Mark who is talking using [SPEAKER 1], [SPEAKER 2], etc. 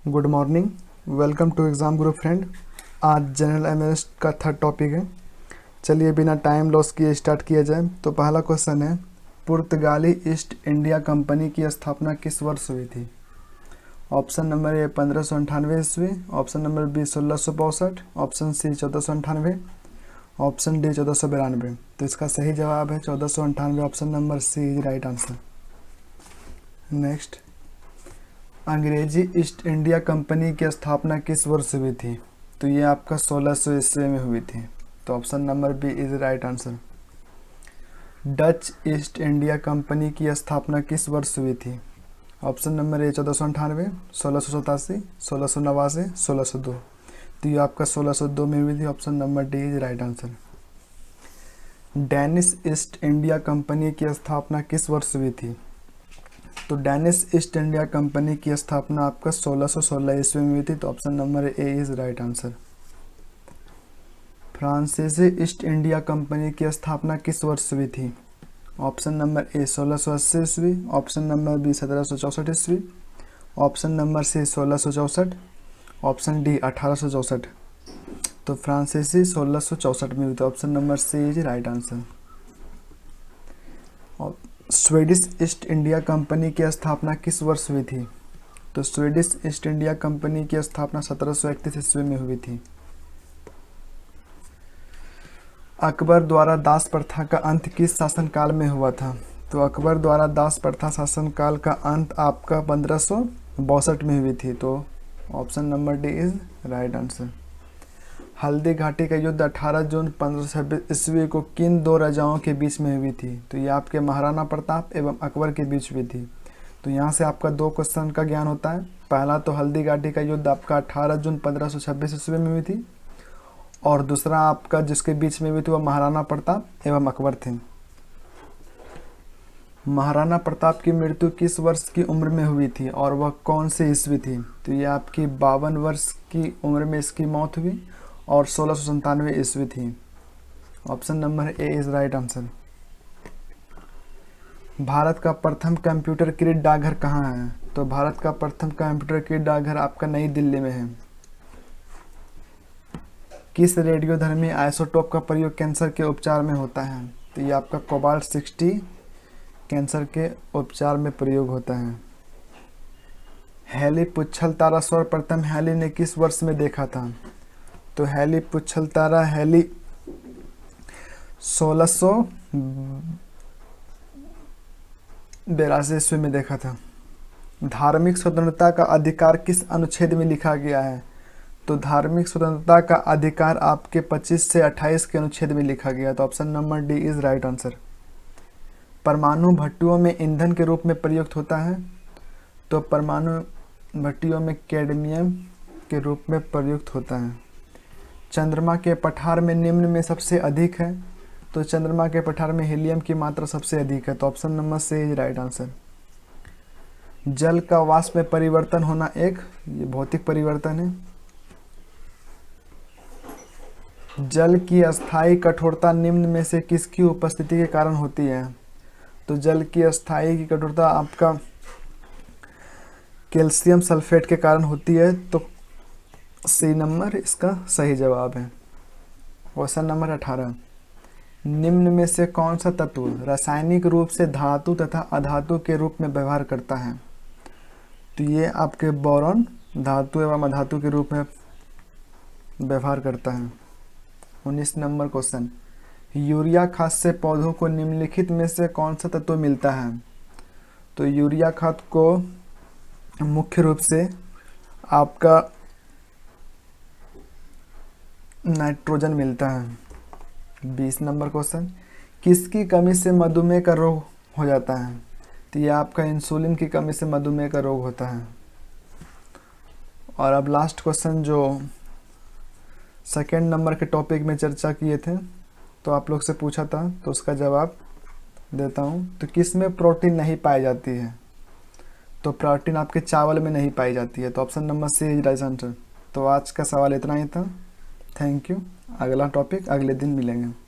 [SPEAKER 1] Good morning. Welcome to exam group friend. आज general awareness का third topic है। चलिए बिना टाइम लॉस किए स्टार्ट किया जाए। तो पहला क्वेश्चन है, पुर्तगाली ईस्ट इंडिया कंपनी की स्थापना किस वर्ष हुई थी? ऑप्शन नंबर ए 1598 ईस्वी, option number B 1662, option C 1498, option D 1492। तो इसका सही जवाब है 1498। Option number C is right answer. Next, अंग्रेजी ईस्ट इंडिया कंपनी की स्थापना किस वर्ष हुई थी? तो ये आपका 1600 ईस्वी में हुई थी। तो option number B is right answer. Dutch East India Company की स्थापना किस वर्ष हुई थी? Option number A 1498, 1687, 1689, 1602। तो ये आपका 1602 में हुई थी। Option number D is right answer. Danish east India Company की स्थापना किस वर्ष हुई थी? तो डेनिश ईस्ट इंडिया कंपनी की स्थापना आपका 1616 ईस्वी में हुई थी। तो option number A is right answer. फ्रांसीसी ईस्ट इंडिया कंपनी की स्थापना किस वर्ष हुई थी? ऑप्शन नंबर ए 1680 ईस्वी, ऑप्शन नंबर बी 1764 ईस्वी, option number C 1664, option D 1864। तो फ्रांसीसी 1664 में हुई थी। Option number C is right answer. Swedish East India Company की स्थापना किस वर्ष हुई थी? तो स्वीडिश ईस्ट इंडिया कंपनी की स्थापना 1731 ईस्वी में हुई थी। अकबर द्वारा दास प्रथा का अंत किस शासनकाल में हुआ था? तो अकबर द्वारा दास प्रथा शासनकाल का अंत आपका 1562 में हुई थी। तो option number D is right answer. Haldi Ghati का युद्ध 18 जून 1526 ईस्वी को किन दो राजाओं के बीच में हुई थी? तो ये आपके महाराणा प्रताप एवं अकबर के बीच हुई थी। तो यहाँ से आपका दो क्वेश्चन का ज्ञान होता है। पहला तो हल्दी घाटी का युद्ध आपका 18 जून 1526 ईस्वी में हुई थी, और दूसरा आपका जिसके बीच में हुई थी वह महाराणा प्रताप एवं अकबर थे। महाराणा प्रताप की मृत्यु किस वर्ष की उम्र में हुई थी और वह कौन सी ईस्वी थी? तो ये आपकी 52 वर्ष की उम्र में इसकी मौत हुई और 1697 ईस्वी थी। Option number A is right answer. Bharat का प्रथम कंप्यूटरकृत डाकघर कहाँ है? तो भारत का प्रथम कंप्यूटरकृत डाकघर आपका नई दिल्ली में है। किस रेडियोधर्मी आइसोटोप का प्रयोग कैंसर के उपचार में होता है? तो ये आपका कोबाल्ट 60 कैंसर के उपचार में प्रयोग होता है। हैली पुच्छल तारा सर्वप्रथम हैली ने किस वर्ष में देखा था? तो हैली पुच्छल तारा हैली 1682 ईस्वी में देखा था। धार्मिक स्वतंत्रता का अधिकार किस अनुच्छेद में लिखा गया है? तो धार्मिक स्वतंत्रता का अधिकार आपके 25 से 28 के अनुच्छेद में लिखा गया। तो option number D is right answer. परमाणु भट्टियों में ईंधन के रूप में प्रयुक्त होता है? तो परमाणु भट्टियों में कैडमियम के रूप में प्रयुक्त होता है। चंद्रमा के पठार में निम्न में सबसे अधिक है? तो चंद्रमा के पठार में हीलियम की मात्रा सबसे अधिक है। तो option number C is right answer. जल का वाष्प में परिवर्तन होना एक ये भौतिक परिवर्तन है। जल की अस्थायी कठोरता निम्न में से किसकी उपस्थिति के कारण होती है? तो जल की अस्थायी की कठोरता आपका कैल्शियम सल्फेट के कारण होती है। तो सी नंबर इसका सही जवाब है। क्वेश्चन नंबर 18, निम्न में से कौन सा तत्व रासायनिक रूप से धातु तथा अधातु के रूप में व्यवहार करता है? तो ये आपके बोरॉन धातु एवं अधातु के रूप में व्यवहार करता है। 19 नंबर क्वेश्चन, यूरिया खाद से पौधों को निम्नलिखित में से कौन सा तत्व मिलता है? तो यूरिया खाद को मुख्य रूप से आपका नाइट्रोजन मिलता है। 20 नंबर क्वेश्चन, किसकी कमी से मधुमेह का रोग हो जाता है? तो ये आपका इंसुलिन की कमी से मधुमेह का रोग होता है। और अब लास्ट क्वेश्चन जो सेकेंड नंबर के टॉपिक में चर्चा किए थे, तो आप लोग से पूछा था, तो उसका जवाब देता हूँ। तो किस में प्रोटीन नहीं पाई जाती है? तो प्रोटीन आपके चावल में नहीं पाई जाती है। तो option number C is right answer. तो आज का सवाल इतना ही था। Thank you. अगला टॉपिक अगले दिन मिलेंगे।